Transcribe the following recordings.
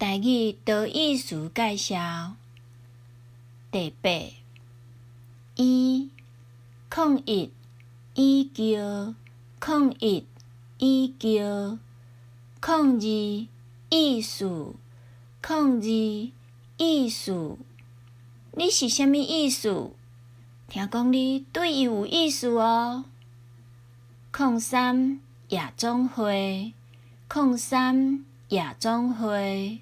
台语多义词介绍。第八，01依叫01依叫02意思02意思，你是啥物意思？听讲你对伊有意思哦。03夜总会03夜总会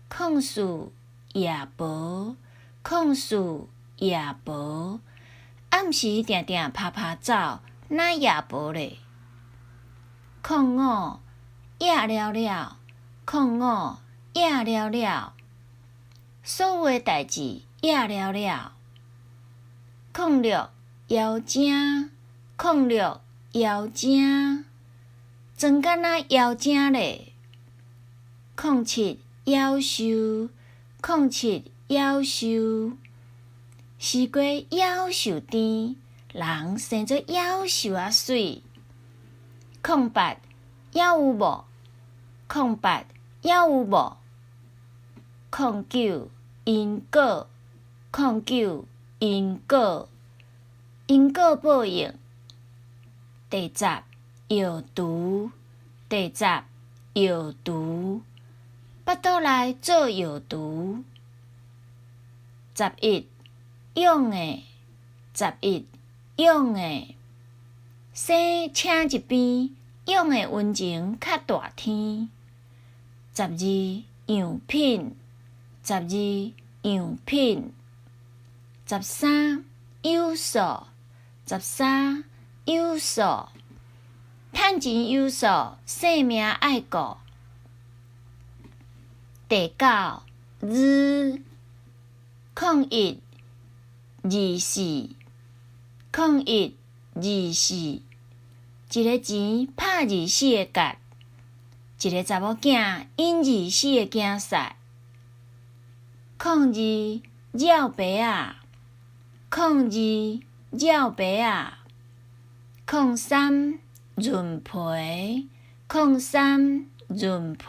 04夜婆04夜婆，暗时定定拍拍走，哪夜婆咧？05夜了了05夜了了，所有诶代志夜了了。06枵正06枵正，装敢若枵正咧。07夭寿07夭寿，时过夭寿甜，人生做夭寿啊水。08还有无08还有无09因果09因果因果报应。第10药毒第10药毒，腹肚内做药毒。11勇诶11勇诶，生请一边，勇诶温情较大天。12样品12样品。13有数13有数，趁钱有数，性命爱顾。第9日01240124，一个钱拍24个角，一个查某囝引24个竞赛。02绕白仔02绕白仔。03润皮03润皮。